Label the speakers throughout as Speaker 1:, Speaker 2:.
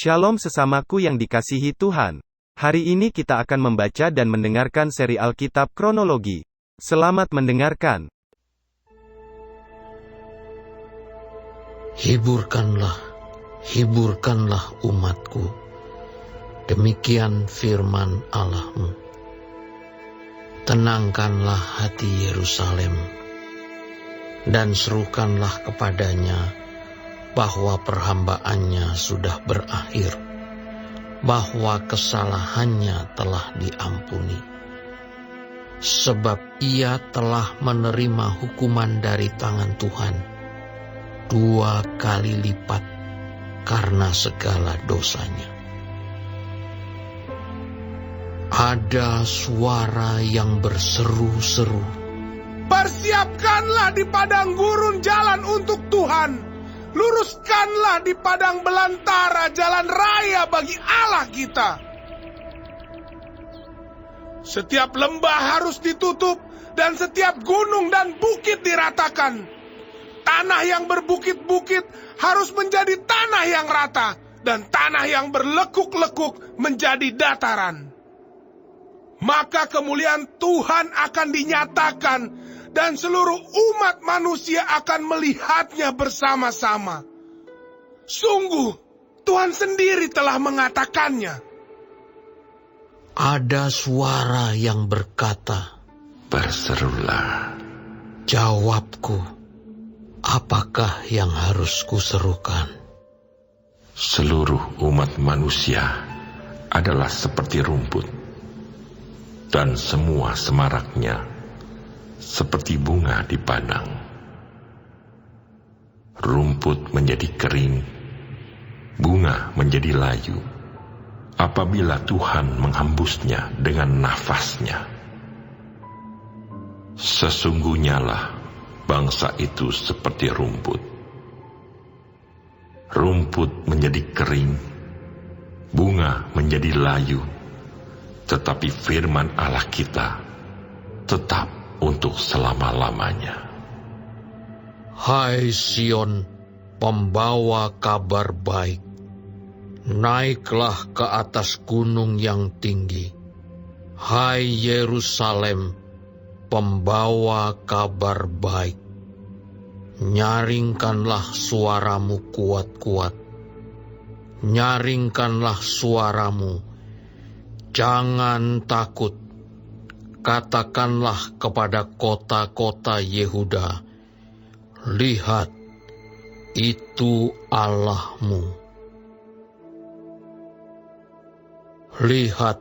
Speaker 1: Shalom sesamaku yang dikasihi Tuhan. Hari ini kita akan membaca dan mendengarkan seri Alkitab Kronologi. Selamat mendengarkan.
Speaker 2: Hiburkanlah, hiburkanlah umatku. Demikian firman Allahmu. Tenangkanlah hati Yerusalem, dan serukanlah kepadanya bahwa perhambaannya sudah berakhir, bahwa kesalahannya telah diampuni. Sebab ia telah menerima hukuman dari tangan Tuhan 2 kali lipat karena segala dosanya. Ada suara yang berseru-seru,
Speaker 3: "Persiapkanlah di padang gurun jalan untuk Tuhan. Luruskanlah di padang belantara jalan raya bagi Allah kita. Setiap lembah harus ditutup dan setiap gunung dan bukit diratakan. Tanah yang berbukit-bukit harus menjadi tanah yang rata dan tanah yang berlekuk-lekuk menjadi dataran. Maka kemuliaan Tuhan akan dinyatakan dan seluruh umat manusia akan melihatnya bersama-sama. Sungguh, Tuhan sendiri telah mengatakannya."
Speaker 2: ada suara yang berkata,
Speaker 4: "Berserulah."
Speaker 2: Jawabku, apakah yang harus kuserukan?
Speaker 4: Seluruh umat manusia adalah seperti rumput, dan semua semaraknya seperti bunga di padang. Rumput menjadi kering, bunga menjadi layu, apabila Tuhan menghembusnya dengan nafasnya. Sesungguhnya lah bangsa itu seperti rumput. Rumput menjadi kering, bunga menjadi layu, tetapi firman Allah kita tetap untuk selama-lamanya.
Speaker 2: Hai Sion, pembawa kabar baik, naiklah ke atas gunung yang tinggi. Hai Yerusalem, pembawa kabar baik, nyaringkanlah suaramu kuat-kuat. Nyaringkanlah suaramu, jangan takut. Katakanlah kepada kota-kota Yehuda, lihat, itu Allahmu. Lihat,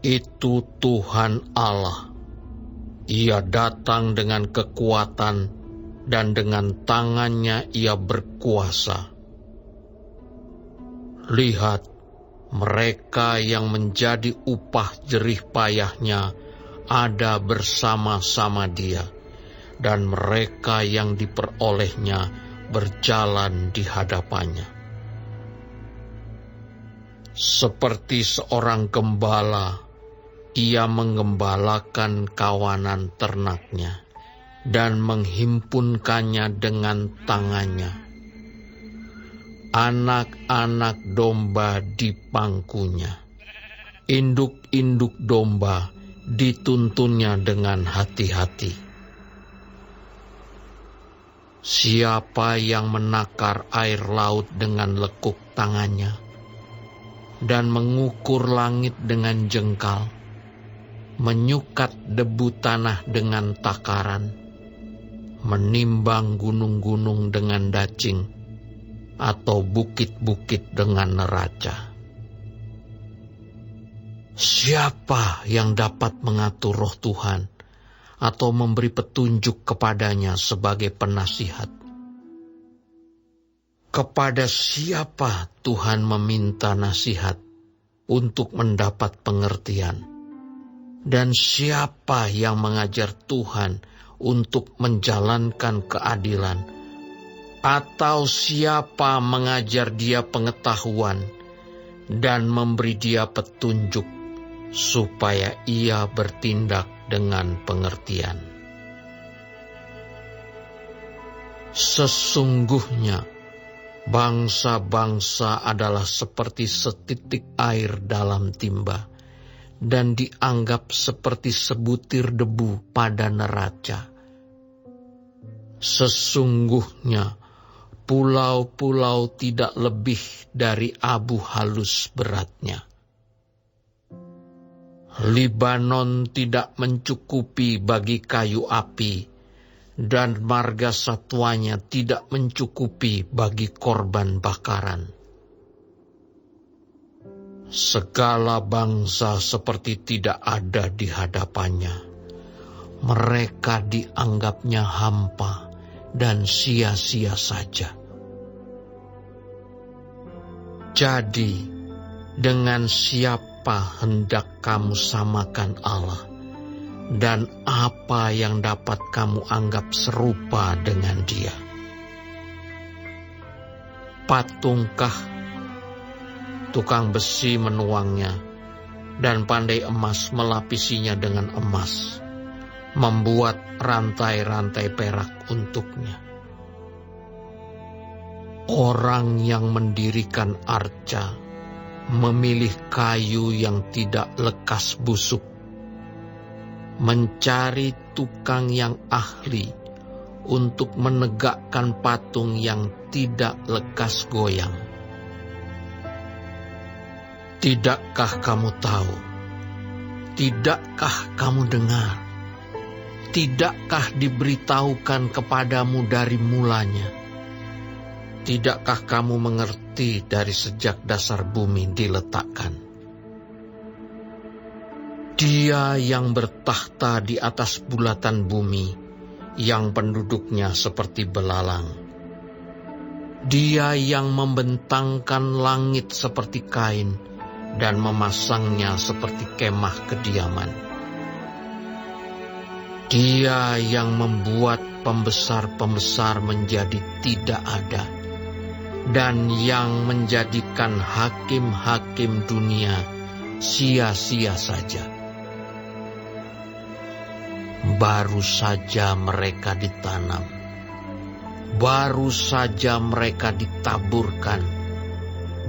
Speaker 2: itu Tuhan Allah. Ia datang dengan kekuatan dan dengan tangannya ia berkuasa. Lihat, mereka yang menjadi upah jerih payahnya ada bersama-sama dia, dan mereka yang diperolehnya berjalan di hadapannya. Seperti seorang gembala, ia menggembalakan kawanan ternaknya dan menghimpunkannya dengan tangannya. Anak-anak domba di pangkunya, induk-induk domba dituntunnya dengan hati-hati. Siapa yang menakar air laut dengan lekuk tangannya dan mengukur langit dengan jengkal, menyukat debu tanah dengan takaran, menimbang gunung-gunung dengan dacing, atau bukit-bukit dengan neraca. Siapa yang dapat mengatur roh Tuhan atau memberi petunjuk kepadanya sebagai penasihat? Kepada siapa Tuhan meminta nasihat untuk mendapat pengertian? Dan siapa yang mengajar Tuhan untuk menjalankan keadilan? Atau siapa mengajar dia pengetahuan dan memberi dia petunjuk supaya ia bertindak dengan pengertian? Sesungguhnya Bangsa-bangsa adalah seperti setitik air dalam timba, dan dianggap seperti sebutir debu pada neraca. Sesungguhnya pulau-pulau tidak lebih dari abu halus beratnya. Libanon tidak mencukupi bagi kayu api, dan marga satwanya tidak mencukupi bagi korban bakaran. Segala bangsa seperti tidak ada di hadapannya. Mereka dianggapnya hampa dan sia-sia saja. Jadi, dengan siapa hendak kamu samakan Allah? Dan apa yang dapat kamu anggap serupa dengan Dia? Patungkah? Tukang besi menuangnya, dan pandai emas melapisinya dengan emas, membuat rantai-rantai perak untuknya. Orang yang mendirikan arca memilih kayu yang tidak lekas busuk, mencari tukang yang ahli untuk menegakkan patung yang tidak lekas goyang. Tidakkah kamu tahu? Tidakkah kamu dengar? Tidakkah diberitahukan kepadamu dari mulanya? Tidakkah kamu mengerti dari sejak dasar bumi diletakkan? Dia yang bertahta di atas bulatan bumi, yang penduduknya seperti belalang. Dia yang membentangkan langit seperti kain, dan memasangnya seperti kemah kediaman. Dia yang membuat pembesar-pembesar menjadi tidak ada, dan yang menjadikan hakim-hakim dunia sia-sia saja. Baru saja mereka ditanam, baru saja mereka ditaburkan,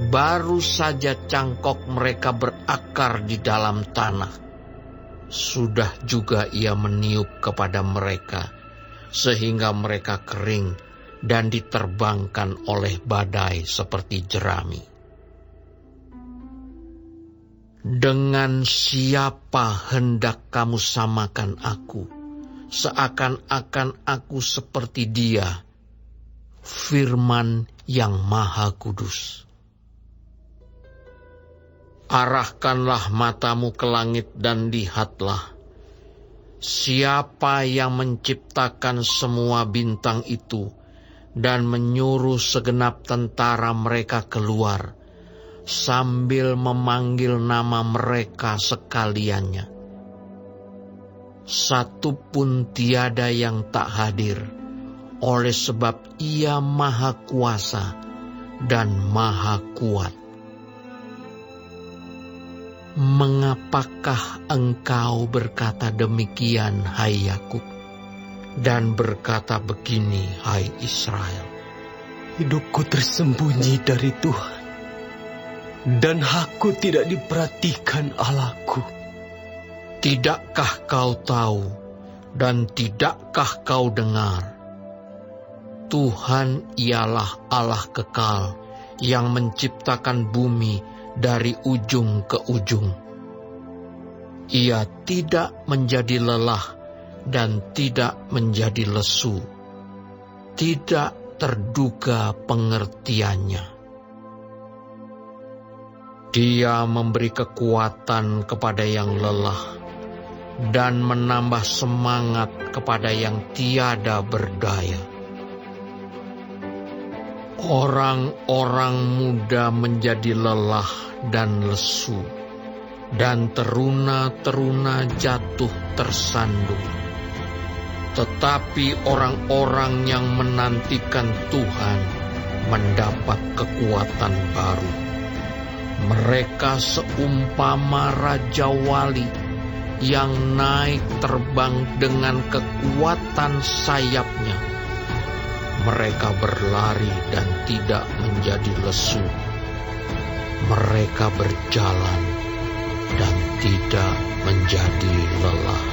Speaker 2: baru saja cangkok mereka berakar di dalam tanah. Sudah juga Ia meniup kepada mereka, sehingga mereka kering dan diterbangkan oleh badai seperti jerami. Dengan siapa hendak kamu samakan aku, seakan-akan aku seperti Dia, Firman yang Maha Kudus. Arahkanlah matamu ke langit dan lihatlah, siapa yang menciptakan semua bintang itu dan menyuruh segenap tentara mereka keluar, sambil memanggil nama mereka sekaliannya. Satu pun tiada yang tak hadir, oleh sebab Ia Maha Kuasa dan Maha Kuat. Mengapakah engkau berkata demikian, hai Yakub, dan berkata begini, hai Israel?
Speaker 5: Hidupku tersembunyi dari Tuhan, dan aku tidak diperhatikan Allahku.
Speaker 2: Tidakkah kau tahu, dan tidakkah kau dengar? Tuhan ialah Allah kekal, yang menciptakan bumi dari ujung ke ujung. Ia tidak menjadi lelah dan tidak menjadi lesu. Tidak terduga pengertiannya. Dia memberi kekuatan kepada yang lelah dan menambah semangat kepada yang tiada berdaya. Orang-orang muda menjadi lelah dan lesu, dan teruna-teruna jatuh tersandung. Tetapi orang-orang yang menantikan Tuhan mendapat kekuatan baru. Mereka seumpama Raja Wali yang naik terbang dengan kekuatan sayapnya. Mereka berlari dan tidak menjadi lesu. Mereka berjalan dan tidak menjadi lelah.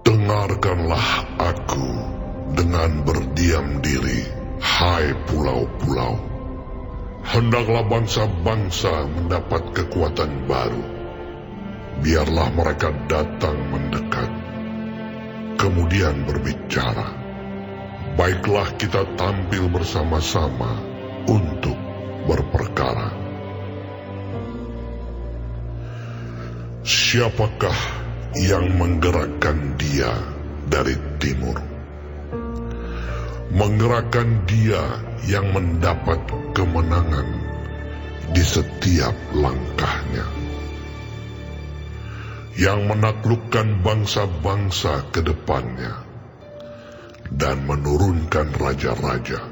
Speaker 6: Dengarkanlah aku dengan berdiam diri, hai pulau-pulau. Hendaklah bangsa-bangsa mendapat kekuatan baru. Biarlah mereka datang mendekat, kemudian berbicara. Baiklah kita tampil bersama-sama untuk berperkara. Siapakah yang menggerakkan dia dari timur? Menggerakkan dia yang mendapat kemenangan di setiap langkahnya, yang menaklukkan bangsa-bangsa ke depannya dan menurunkan raja-raja.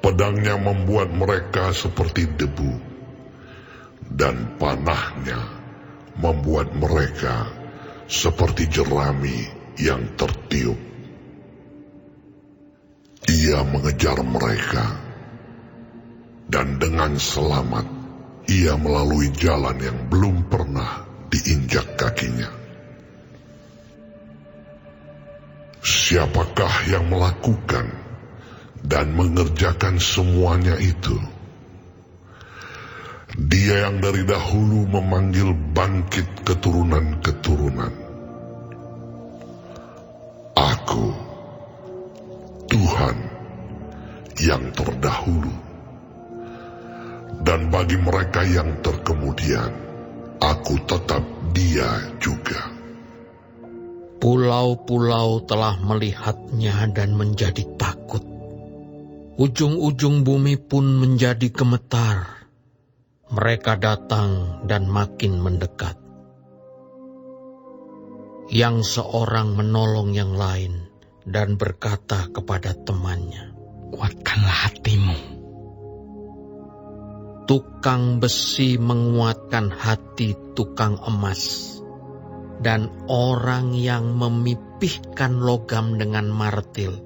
Speaker 6: Pedangnya membuat mereka seperti debu, dan panahnya membuat mereka seperti jerami yang tertiup. Ia mengejar mereka, dan dengan selamat ia melalui jalan yang belum pernah diinjak kakinya. Siapakah yang melakukan dan mengerjakan semuanya itu? Dia yang dari dahulu memanggil bangkit keturunan-keturunan. Aku, Tuhan yang terdahulu, dan bagi mereka yang terkemudian, aku tetap Dia juga.
Speaker 2: Pulau-pulau telah melihatnya dan menjadi takut. Ujung-ujung bumi pun menjadi gemetar. Mereka datang dan makin mendekat. Yang seorang menolong yang lain dan berkata kepada temannya,
Speaker 5: Kuatkanlah hatimu.
Speaker 2: Tukang besi menguatkan hati tukang emas, dan orang yang memipihkan logam dengan martil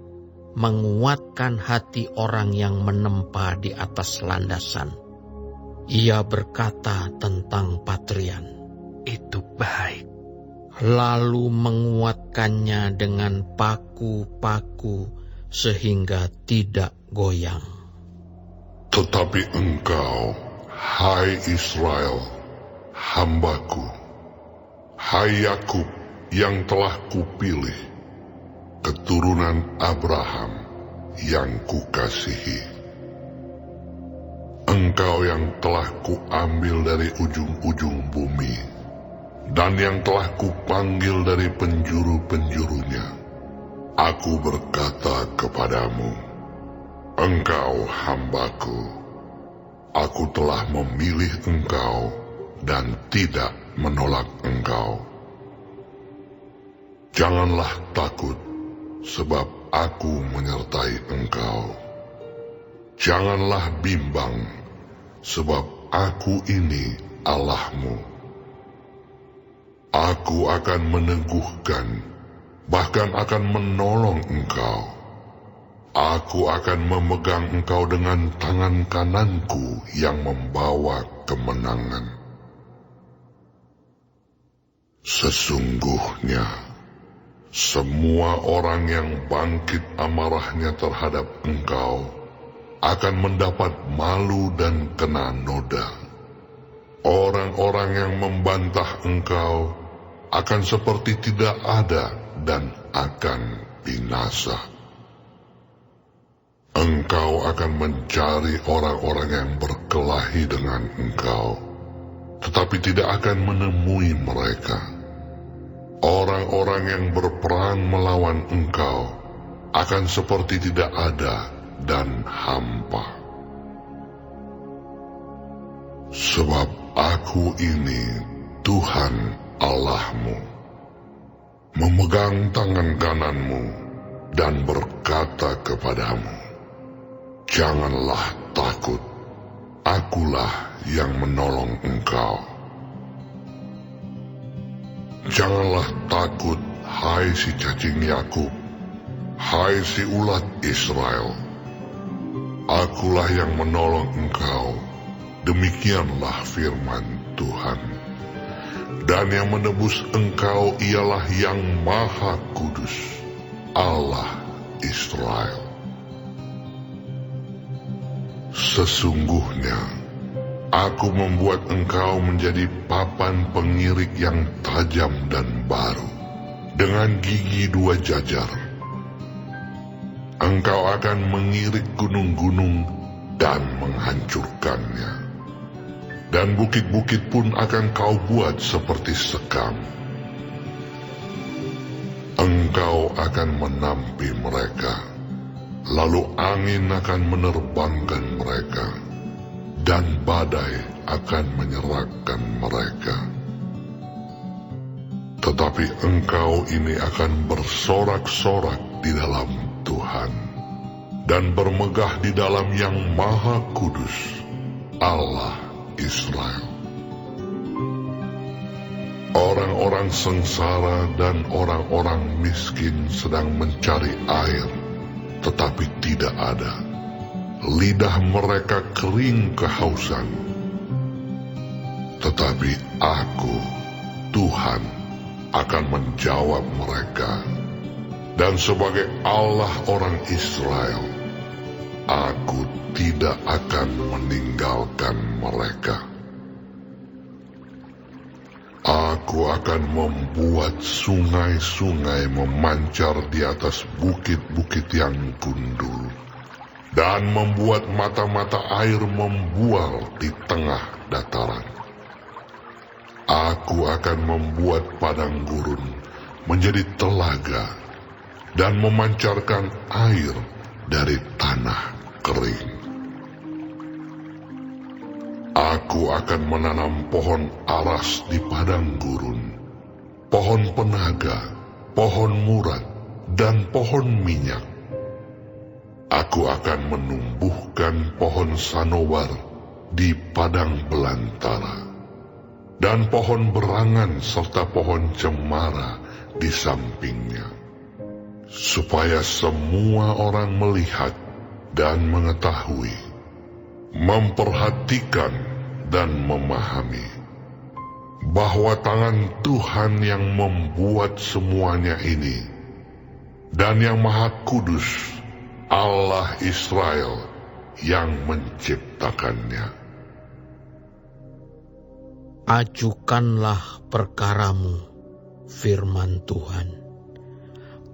Speaker 2: menguatkan hati orang yang menempa di atas landasan. Ia berkata tentang patrian,
Speaker 5: Itu baik.
Speaker 2: lalu menguatkannya dengan paku-paku sehingga tidak goyang.
Speaker 6: Tetapi engkau, hai Israel, hambaku, hai Yakub yang telah kupilih, keturunan Abraham yang kukasihi. Engkau yang telah kuambil dari ujung-ujung bumi, dan yang telah kupanggil dari penjuru-penjurunya. Aku berkata kepadamu, engkau hambaku, aku telah memilih engkau dan tidak menolak engkau. Janganlah takut, sebab aku menyertai engkau. Janganlah bimbang, sebab aku ini Allahmu. Aku akan meneguhkan, bahkan akan menolong engkau. Aku akan memegang engkau dengan tangan kananku yang membawa kemenangan. Sesungguhnya, semua orang yang bangkit amarahnya terhadap engkau akan mendapat malu dan kena noda. Orang-orang yang membantah engkau akan seperti tidak ada dan akan binasa. Engkau akan mencari orang-orang yang berkelahi dengan engkau, tetapi tidak akan menemui mereka. Orang-orang yang berperang melawan engkau akan seperti tidak ada dan hampa. Sebab aku ini Tuhan Allahmu, memegang tangan kananmu dan berkata kepadamu, "Janganlah takut, akulah yang menolong engkau." Janganlah takut, hai si cacing Yakub, hai si ulat Israel. Akulah yang menolong engkau, demikianlah firman Tuhan. Dan yang menebus engkau ialah yang Maha Kudus, Allah Israel. Sesungguhnya, aku membuat engkau menjadi papan pengirik yang tajam dan baru, dengan gigi 2 jajar. Engkau akan mengirik gunung-gunung dan menghancurkannya. Dan bukit-bukit pun akan kau buat seperti sekam. Engkau akan menampi mereka, lalu angin akan menerbangkan mereka, dan badai akan menyerahkan mereka. Tetapi engkau ini akan bersorak-sorak di dalam Tuhan, dan bermegah di dalam Yang Maha Kudus, Allah Israel. Orang-orang sengsara dan orang-orang miskin sedang mencari air, tetapi tidak ada. Lidah mereka kering kehausan. Tetapi aku, Tuhan, akan menjawab mereka. Dan sebagai Allah orang Israel, aku tidak akan meninggalkan mereka. Aku akan membuat sungai-sungai memancar di atas bukit-bukit yang gundul, dan membuat mata-mata air membual di tengah dataran. Aku akan membuat padang gurun menjadi telaga, dan memancarkan air dari tanah kering. Aku akan menanam pohon aras di padang gurun, pohon penaga, pohon murad, dan pohon minyak. Aku akan menumbuhkan pohon sanobar di padang belantara, dan pohon berangan serta pohon cemara di sampingnya, supaya semua orang melihat dan mengetahui, memperhatikan dan memahami, bahwa tangan Tuhan yang membuat semuanya ini, dan Yang Maha Kudus, Allah Israel, yang menciptakannya.
Speaker 2: Ajukanlah perkaramu, firman Tuhan.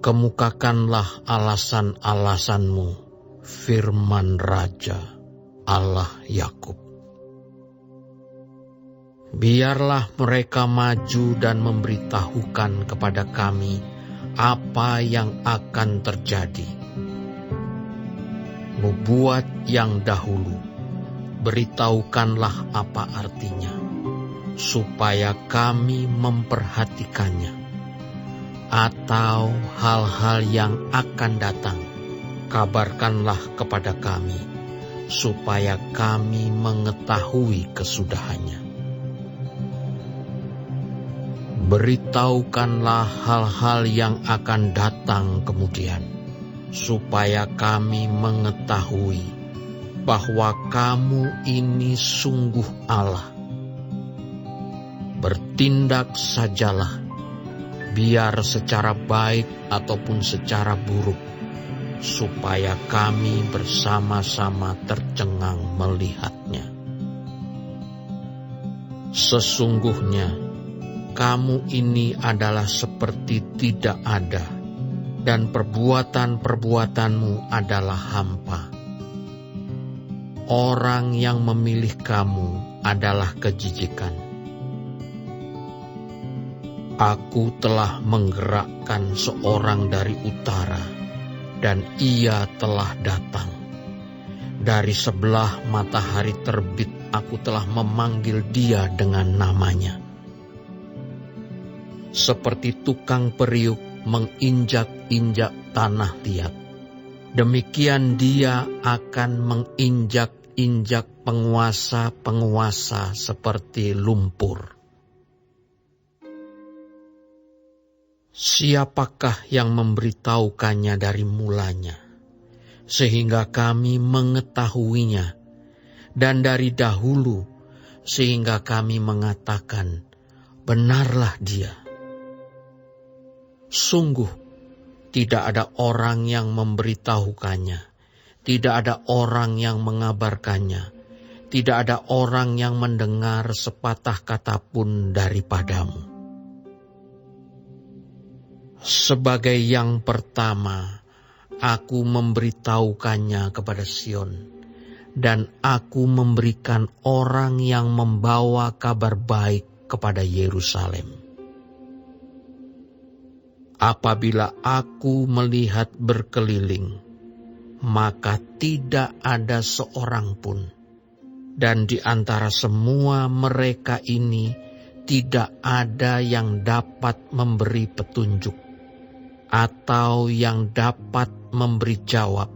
Speaker 2: Kemukakanlah alasan-alasanmu, firman Raja, Allah Yakub. Biarlah mereka maju dan memberitahukan kepada kami apa yang akan terjadi. Nubuat yang dahulu, beritahukanlah apa artinya, supaya kami memperhatikannya. Atau hal-hal yang akan datang, kabarkanlah kepada kami, supaya kami mengetahui kesudahannya. Beritahukanlah hal-hal yang akan datang kemudian, supaya kami mengetahui bahwa kamu ini sungguh Allah. Bertindak sajalah, biar secara baik ataupun secara buruk, supaya kami bersama-sama tercengang melihatnya. Sesungguhnya, kamu ini adalah seperti tidak ada, dan perbuatan-perbuatanmu adalah hampa. Orang yang memilih kamu adalah kejijikan. Aku telah menggerakkan seorang dari utara, dan ia telah datang. Dari sebelah matahari terbit, aku telah memanggil dia dengan namanya. Seperti tukang periuk menginjak-injak tanah liat. Demikian dia akan menginjak-injak penguasa-penguasa seperti lumpur. Siapakah yang memberitahukannya dari mulanya, sehingga kami mengetahuinya, dan dari dahulu, sehingga kami mengatakan, benarlah dia. Sungguh, tidak ada orang yang memberitahukannya, tidak ada orang yang mengabarkannya, tidak ada orang yang mendengar sepatah kata pun daripadamu. Sebagai yang pertama, aku memberitahukannya kepada Sion, dan aku memberikan orang yang membawa kabar baik kepada Yerusalem. Apabila aku melihat berkeliling, maka tidak ada seorang pun, dan di antara semua mereka ini tidak ada yang dapat memberi petunjuk, atau yang dapat memberi jawab,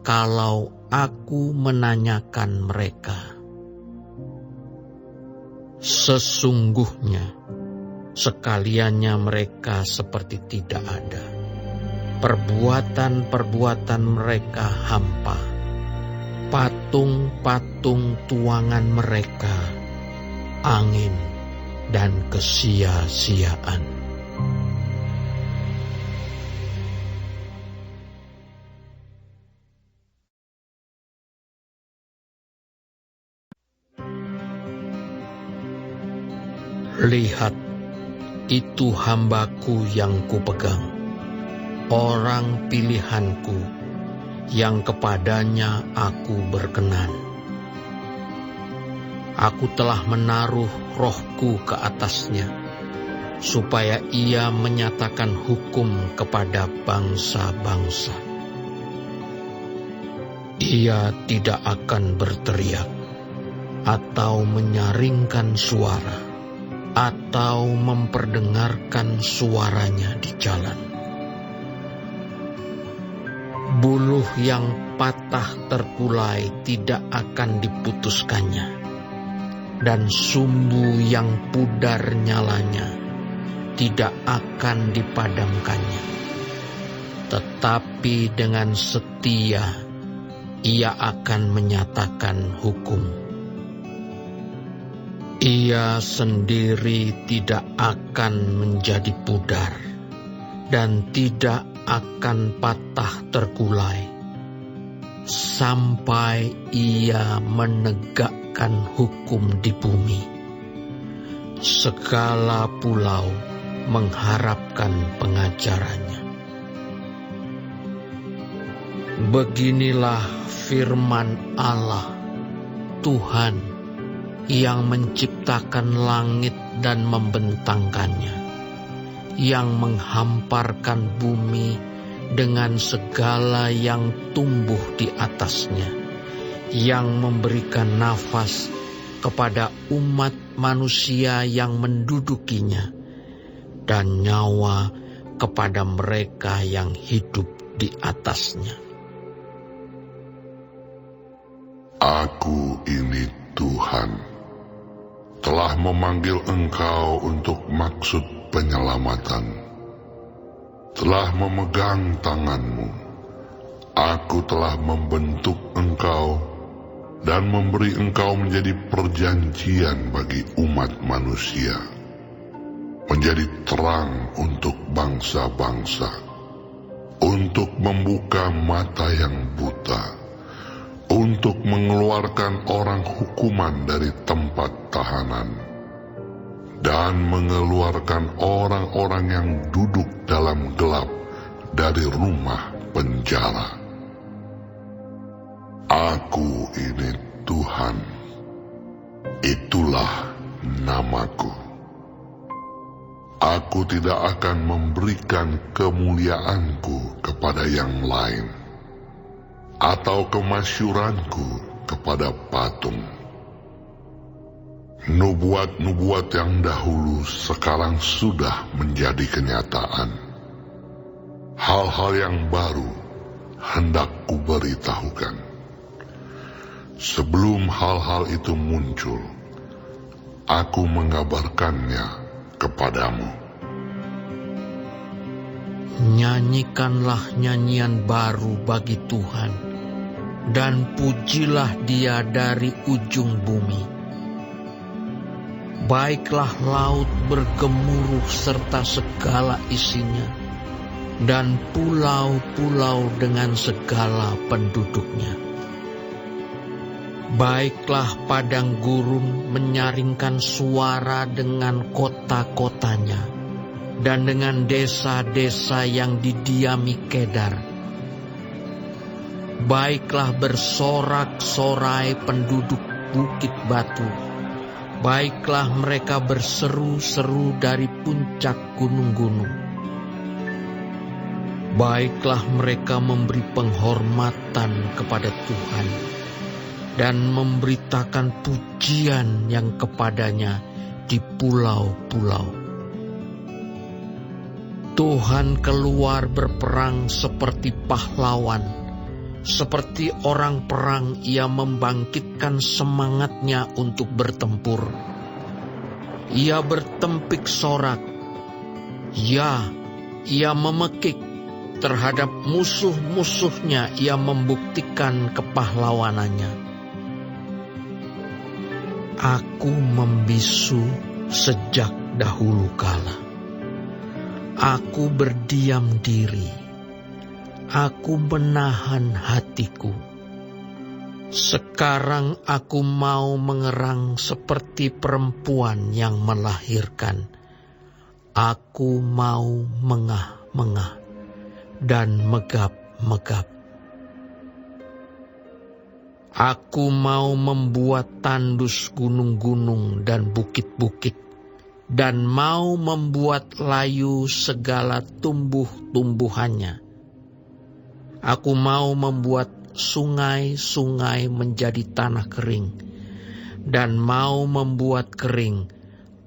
Speaker 2: kalau aku menanyakan mereka. Sesungguhnya, sekaliannya mereka seperti tidak ada. Perbuatan-perbuatan mereka hampa. Patung-patung tuangan mereka angin dan kesia-siaan. Lihat, itu hambaku yang kupegang, orang pilihanku, yang kepadanya aku berkenan. Aku telah menaruh rohku ke atasnya, supaya ia menyatakan hukum kepada bangsa-bangsa. Ia tidak akan berteriak, atau menyaringkan suara, atau memperdengarkan suaranya di jalan. Buluh yang patah terkulai tidak akan diputuskannya, dan sumbu yang pudar nyalanya tidak akan dipadamkannya. Tetapi dengan setia ia akan menyatakan hukum. Ia sendiri tidak akan menjadi pudar, dan tidak akan patah terkulai, sampai ia menegakkan hukum di bumi. Segala pulau mengharapkan pengajarannya. Beginilah firman Allah, Tuhan, yang menciptakan langit dan membentangkannya, yang menghamparkan bumi dengan segala yang tumbuh di atasnya, yang memberikan nafas kepada umat manusia yang mendudukinya, dan nyawa kepada mereka yang hidup di atasnya.
Speaker 6: Aku ini Tuhan, telah memanggil engkau untuk maksud penyelamatan, telah memegang tanganmu. Aku telah membentuk engkau dan memberi engkau menjadi perjanjian bagi umat manusia, menjadi terang untuk bangsa-bangsa, untuk membuka mata yang buta, untuk mengeluarkan orang hukuman dari tempat tahanan, dan mengeluarkan orang-orang yang duduk dalam gelap dari rumah penjara. Aku ini Tuhan, itulah namaku. Aku tidak akan memberikan kemuliaanku kepada yang lain, atau kemasyuranku kepada patung. Nubuat-nubuat yang dahulu sekarang sudah menjadi kenyataan. hal-hal yang baru hendak kuberitahukan. Sebelum hal-hal itu muncul, aku mengabarkannya kepadamu.
Speaker 2: Nyanyikanlah nyanyian baru bagi Tuhan, dan pujilah Dia dari ujung bumi. Baiklah laut bergemuruh serta segala isinya, dan pulau-pulau dengan segala penduduknya. Baiklah padang gurun menyaringkan suara dengan kota-kotanya, dan dengan desa-desa yang didiami Kedar. Baiklah bersorak-sorai penduduk bukit batu. Baiklah mereka berseru-seru dari puncak gunung-gunung. Baiklah mereka memberi penghormatan kepada Tuhan dan memberitakan pujian yang kepadanya di pulau-pulau. Tuhan keluar berperang seperti pahlawan, seperti orang perang. Ia membangkitkan semangatnya untuk bertempur. Ia bertempik sorak. Ya, ia memekik terhadap musuh-musuhnya. Ia membuktikan kepahlawanannya. Aku membisu sejak dahulu kala. Aku berdiam diri. Aku menahan hatiku. Sekarang aku mau mengerang seperti perempuan yang melahirkan. Aku mau mengah-mengah dan megap-megap. Aku mau membuat tandus gunung-gunung dan bukit-bukit, dan mau membuat layu segala tumbuh-tumbuhannya. Aku mau membuat sungai-sungai menjadi tanah kering, dan mau membuat kering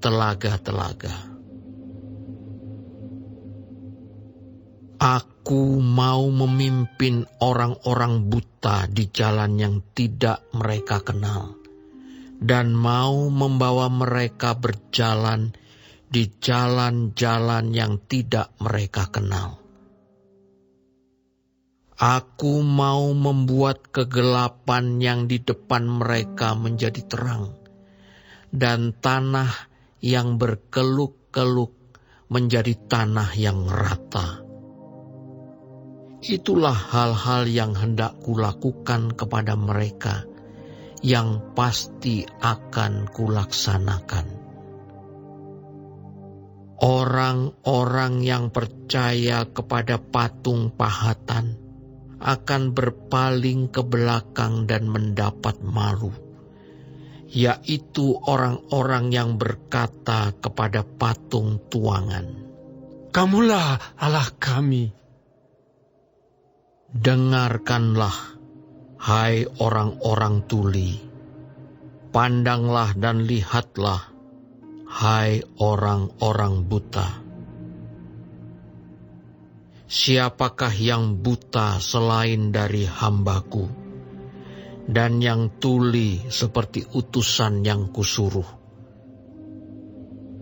Speaker 2: telaga-telaga. Aku mau memimpin orang-orang buta di jalan yang tidak mereka kenal, dan mau membawa mereka berjalan di jalan-jalan yang tidak mereka kenal. Aku mau membuat kegelapan yang di depan mereka menjadi terang, dan tanah yang berkeluk-keluk menjadi tanah yang rata. Itulah hal-hal yang hendak kulakukan kepada mereka, yang pasti akan kulaksanakan. Orang-orang yang percaya kepada patung pahatan akan berpaling ke belakang dan mendapat malu, yaitu orang-orang yang berkata kepada patung tuangan,
Speaker 3: Kamulah Allah kami.
Speaker 2: Dengarkanlah, hai orang-orang tuli, pandanglah dan lihatlah, hai orang-orang buta. Siapakah yang buta selain dari hambaku, dan yang tuli seperti utusan yang kusuruh?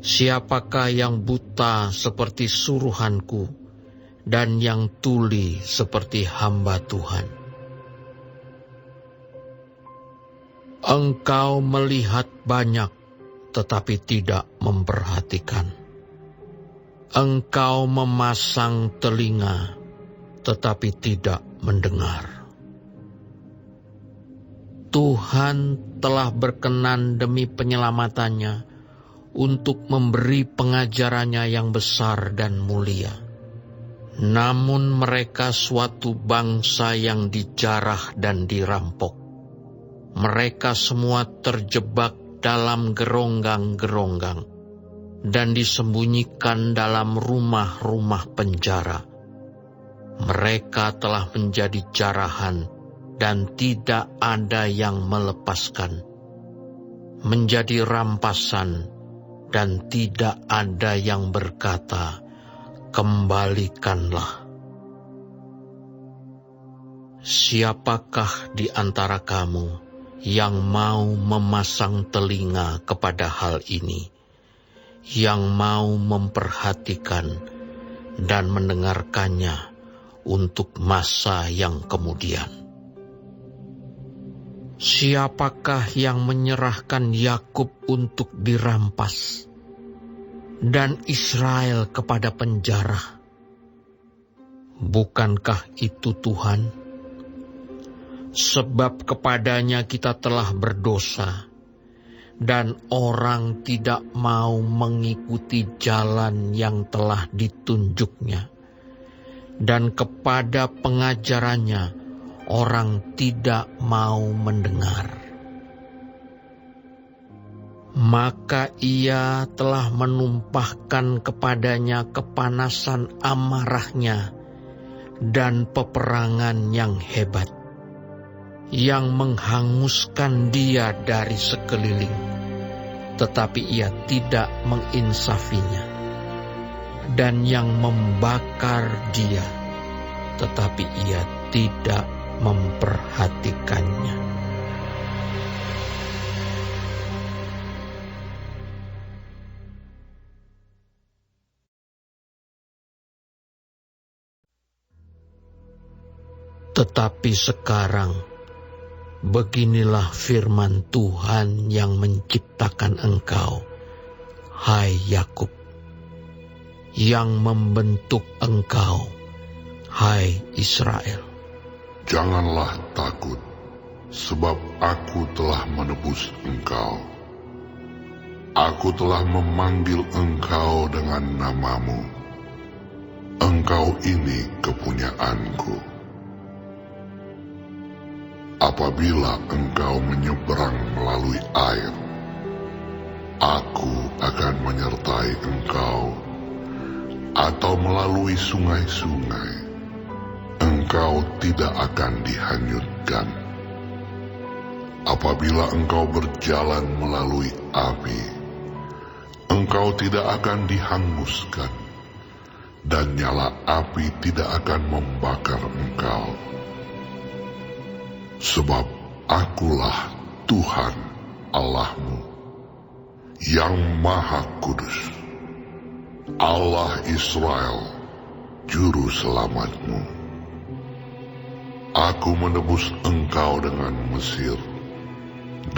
Speaker 2: Siapakah yang buta seperti suruhanku, dan yang tuli seperti hamba Tuhan? Engkau melihat banyak, tetapi tidak memperhatikan. Engkau memasang telinga, tetapi tidak mendengar. Tuhan telah berkenan demi penyelamatannya untuk memberi pengajarannya yang besar dan mulia. Namun mereka suatu bangsa yang dijarah dan dirampok. Mereka semua terjebak dalam geronggang-geronggang dan disembunyikan dalam rumah-rumah penjara. Mereka telah menjadi jarahan dan tidak ada yang melepaskan, menjadi rampasan dan tidak ada yang berkata, kembalikanlah. Siapakah di antara kamu yang mau memasang telinga kepada hal ini, yang mau memperhatikan dan mendengarkannya untuk masa yang kemudian? Siapakah yang menyerahkan Yakub untuk dirampas dan Israel kepada penjara? Bukankah itu Tuhan? Sebab kepadanya kita telah berdosa, dan orang tidak mau mengikuti jalan yang telah ditunjuknya, dan kepada pengajarannya orang tidak mau mendengar. Maka ia telah menumpahkan kepadanya kepanasan amarahnya dan peperangan yang hebat, yang menghanguskan dia dari sekeliling, tetapi ia tidak menginsafinya, dan yang membakar dia, tetapi ia tidak memperhatikannya. Tetapi sekarang, beginilah firman Tuhan yang menciptakan engkau, hai Yakub, yang membentuk engkau, hai Israel.
Speaker 6: Janganlah takut, sebab aku telah menebus engkau. Aku telah memanggil engkau dengan namamu. Engkau ini kepunyaanku. Apabila engkau menyeberang melalui air, aku akan menyertai engkau, atau melalui sungai-sungai, engkau tidak akan dihanyutkan. Apabila engkau berjalan melalui api, engkau tidak akan dihanguskan, dan nyala api tidak akan membakar engkau. Sebab akulah Tuhan Allahmu, yang Maha Kudus, Allah Israel, Juru Selamatmu. Aku menebus engkau dengan Mesir,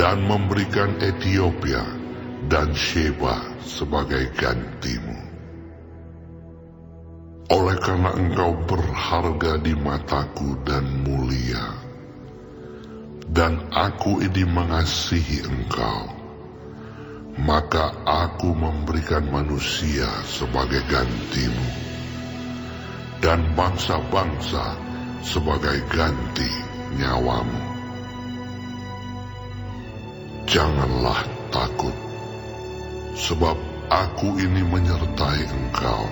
Speaker 6: dan memberikan Ethiopia dan Sheba sebagai gantimu. Oleh karena engkau berharga di mataku dan mulia, dan aku ini mengasihi engkau, maka aku memberikan manusia sebagai gantimu, dan bangsa-bangsa sebagai ganti nyawamu. Janganlah takut, sebab aku ini menyertai engkau.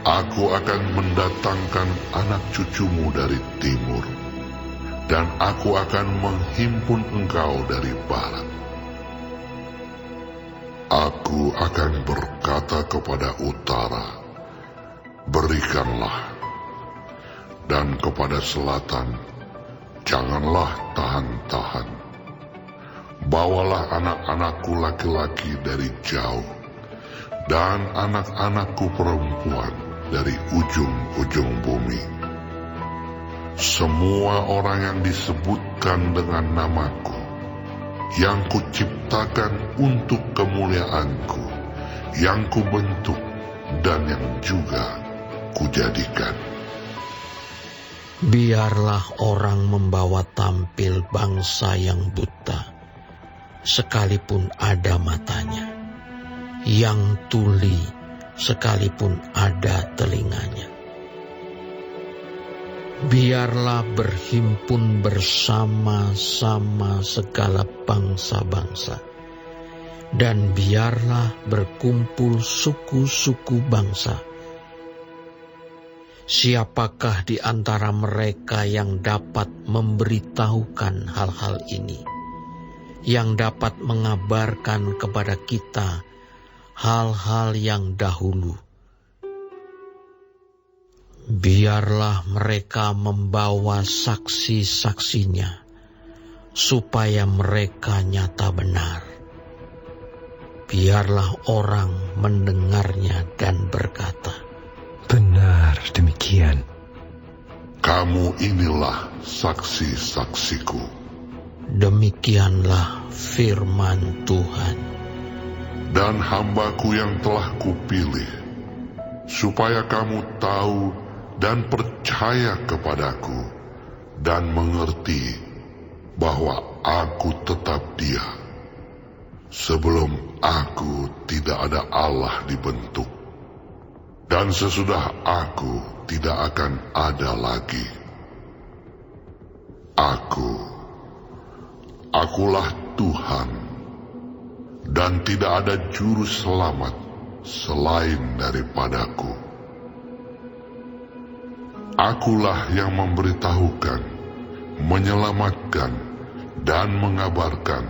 Speaker 6: Aku akan mendatangkan anak cucumu dari timur, dan aku akan menghimpun engkau dari barat. Aku akan berkata kepada utara, berikanlah, dan kepada selatan, janganlah tahan-tahan. Bawalah anak-anakku laki-laki dari jauh, dan anak-anakku perempuan dari ujung-ujung bumi. Semua orang yang disebutkan dengan namaku, yang kuciptakan untuk kemuliaanku, yang kubentuk dan yang juga kujadikan.
Speaker 2: Biarlah orang membawa tampil bangsa yang buta, sekalipun ada matanya, yang tuli, sekalipun ada telinganya. Biarlah berhimpun bersama-sama segala bangsa-bangsa, dan biarlah berkumpul suku-suku bangsa. Siapakah di antara mereka yang dapat memberitahukan hal-hal ini, yang dapat mengabarkan kepada kita hal-hal yang dahulu? Biarlah mereka membawa saksi-saksinya, supaya mereka nyata benar. Biarlah orang mendengarnya dan berkata,
Speaker 5: Benar demikian.
Speaker 6: Kamu inilah saksi-saksiku.
Speaker 2: Demikianlah firman Tuhan.
Speaker 6: Dan hambaku yang telah kupilih, supaya kamu tahu dan percaya kepadaku, dan mengerti bahwa aku tetap Dia. Sebelum aku tidak ada Allah dibentuk, dan sesudah aku tidak akan ada lagi. Akulah Tuhan, dan tidak ada juru selamat selain daripadaku. Akulah yang memberitahukan, menyelamatkan, dan mengabarkan,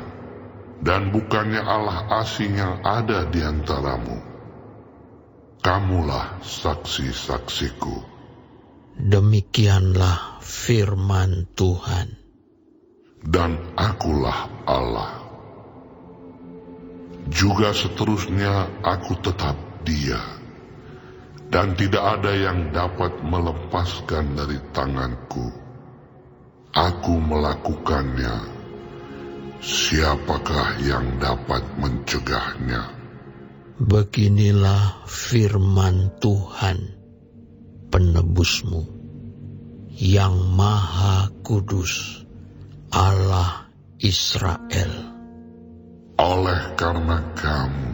Speaker 6: dan bukannya Allah asing yang ada di antaramu. Kamulah saksi-saksiku.
Speaker 2: Demikianlah firman Tuhan.
Speaker 6: Dan akulah Allah. Juga seterusnya aku tetap Dia, dan tidak ada yang dapat melepaskan dari tanganku. Aku melakukannya. Siapakah yang dapat mencegahnya?
Speaker 2: Beginilah firman Tuhan, penebusmu, yang Maha Kudus, Allah Israel.
Speaker 6: Oleh karena kamu,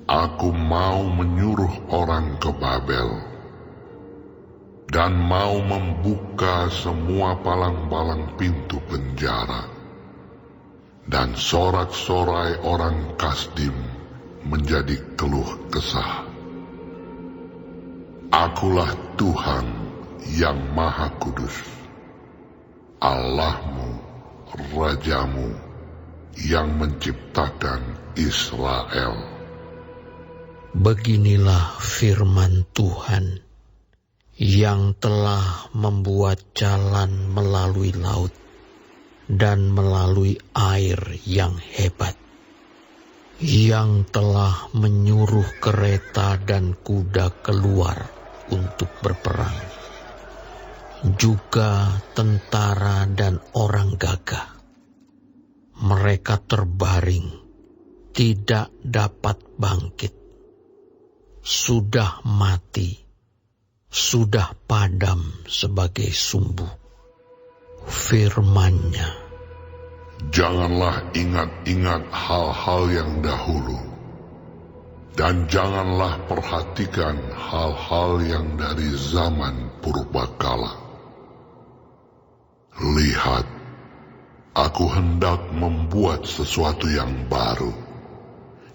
Speaker 6: aku mau menyuruh orang ke Babel, dan mau membuka semua palang-palang pintu penjara, dan sorak-sorai orang Kasdim menjadi keluh kesah. Akulah Tuhan yang Maha Kudus, Allahmu, Rajamu, yang menciptakan Israel.
Speaker 2: Beginilah firman Tuhan, yang telah membuat jalan melalui laut dan melalui air yang hebat, yang telah menyuruh kereta dan kuda keluar untuk berperang, juga tentara dan orang gagah. Mereka terbaring, tidak dapat bangkit, sudah mati, sudah padam sebagai sumbu. Firman-Nya,
Speaker 6: Janganlah ingat-ingat hal-hal yang dahulu, dan janganlah perhatikan hal-hal yang dari zaman purbakala. Lihat, aku hendak membuat sesuatu yang baru,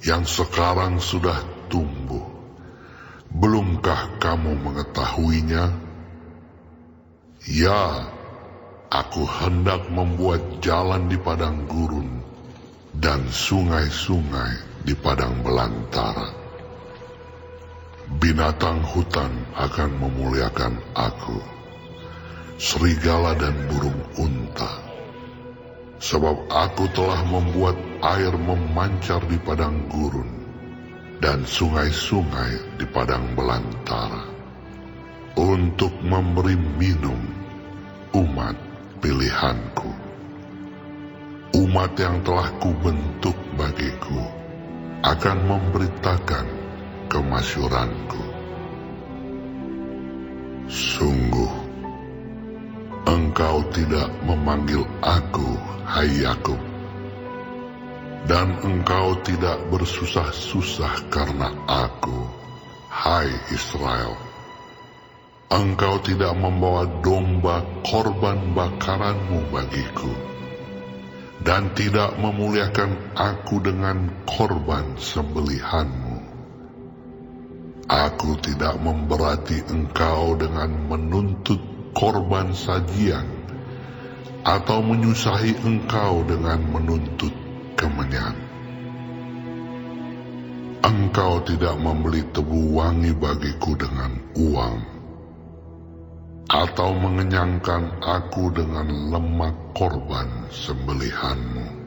Speaker 6: yang sekarang sudah tumbuh. Belumkah kamu mengetahuinya? Ya, aku hendak membuat jalan di padang gurun dan sungai-sungai di padang belantara. Binatang hutan akan memuliakan aku, serigala dan burung unta. Sebab aku telah membuat air memancar di padang gurun dan sungai-sungai di padang belantara, untuk memberi minum umat pilihanku, umat yang telah kubentuk bagiku, akan memberitakan kemasyuranku. Sungguh, engkau tidak memanggil aku, hai Yakub, dan engkau tidak bersusah-susah karena aku, hai Israel. Engkau tidak membawa domba korban bakaranmu bagiku, dan tidak memuliakan aku dengan korban sembelihanmu. Aku tidak memberati engkau dengan menuntut korban sajian, atau menyusahi engkau dengan menuntut kemenyan. Engkau tidak membeli tebu wangi bagiku dengan uang, atau mengenyangkan aku dengan lemak korban sembelihanmu.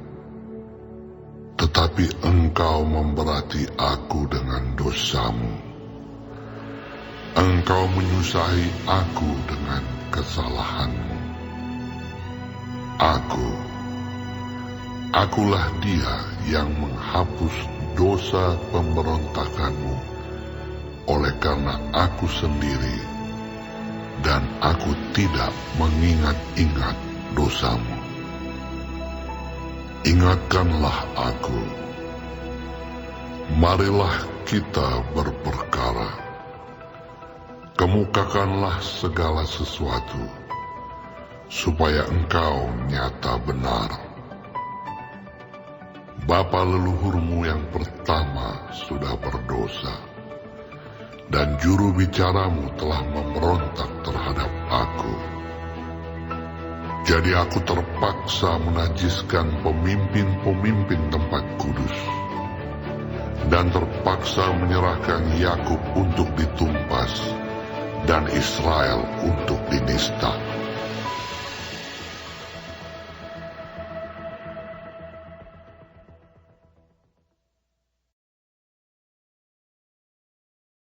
Speaker 6: Tetapi engkau memberati aku dengan dosamu. Engkau menyusahi aku dengan kesalahanmu. Akulah dia yang menghapus dosa pemberontakanmu, oleh karena aku sendiri, dan aku tidak mengingat-ingat dosamu. Ingatkanlah aku, marilah kita berperkara, kemukakanlah segala sesuatu, supaya engkau nyata benar. Bapa leluhurmu yang pertama sudah berdosa, dan juru bicaramu telah memberontak terhadap aku. Jadi aku terpaksa menajiskan pemimpin-pemimpin tempat kudus, dan terpaksa menyerahkan Yakub untuk ditumpas, dan Israel untuk dinista.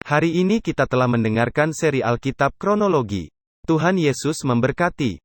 Speaker 1: Hari ini kita telah mendengarkan seri Alkitab Kronologi. Tuhan Yesus memberkati.